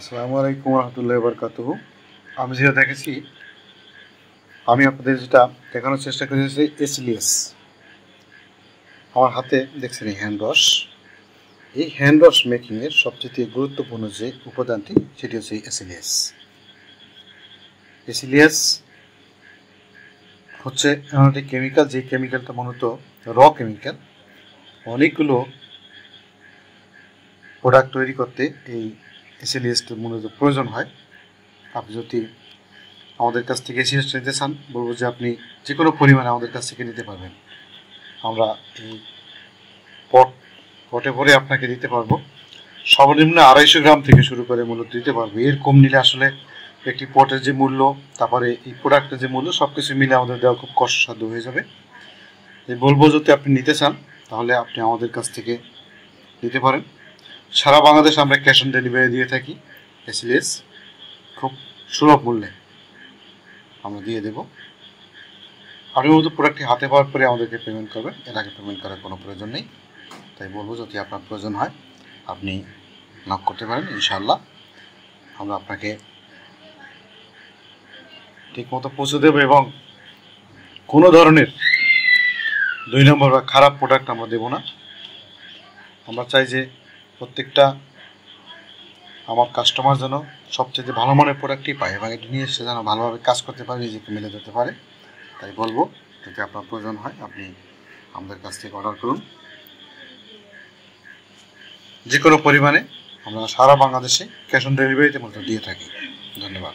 আসসালামু আলাইকুম রহমতুল্লাহি ওয়া বারাকাতুহু। আমি যেটা দেখেছি, আমি আপনাদের যেটা দেখানোর চেষ্টা করেছি এসিলিএস। আমার হাতে দেখছেন এই হ্যান্ড ওয়াশ। এই হ্যান্ড ওয়াশ মেকিংয়ের সবচেয়ে গুরুত্বপূর্ণ যে উপাদানটি সেটি হচ্ছে এসিলিএস। এসিলিএস হচ্ছে এমন একটি কেমিক্যাল, যে কেমিক্যালটা মূলত র কেমিক্যাল। অনেকগুলো প্রোডাক্ট তৈরি করতে এই এসিলিএসটির মূলত প্রয়োজন হয়। আপনি যদি আমাদের কাছ থেকে এসিলিএস নিতে চান, বলবো যে আপনি যে কোনো পরিমাণে আমাদের কাছ থেকে নিতে পারবেন। আমরা এই পটে ভরে আপনাকে দিতে পারবো। সর্বনিম্ন 250 গ্রাম থেকে শুরু করে মূলত দিতে পারবো। এর কম নিলে আসলে একটি পটের যে মূল্য, তারপরে এই প্রোডাক্টের যে মূল্য, সব কিছু মিলে আমাদের দেওয়া খুব কষ্টসাধ্য হয়ে যাবে। বলবো যদি আপনি নিতে চান তাহলে আপনি আমাদের কাছ থেকে নিতে পারেন। সারা বাংলাদেশ আমরা ক্যাশ অন ডেলিভারি দিয়ে থাকি। এসিলিএস খুব সুলভ মূল্যে আমরা দিয়ে দেব। আপনি মূলত প্রোডাক্টটি হাতে পাওয়ার পরে আমাদেরকে পেমেন্ট করবেন, এর আগে পেমেন্ট করার কোনো প্রয়োজন নেই। তাই বলবো যদি আপনার প্রয়োজন হয় আপনি নক করতে পারেন। ইনশাআল্লাহ আমরা আপনাকে ঠিকমতো পৌঁছে দেবো এবং কোনো ধরনের 2 নম্বর বা খারাপ প্রোডাক্ট আমরা দেবো না। আমরা চাই যে প্রত্যেকটা আমার কাস্টমার যেন সবচেয়ে ভালো মানের প্রোডাক্টই পায় এবং এটি নিয়ে এসে যেন ভালোভাবে কাজ করতে পারে, নিজেকে মেলে দিতে পারে। তাই বলবো যদি আপনার প্রয়োজন হয় আপনি আমাদের কাছ থেকে অর্ডার করুন। যে কোনো পরিমাণে আমরা সারা বাংলাদেশে ক্যাশ অন ডেলিভারিতে মূলত দিয়ে থাকি। ধন্যবাদ।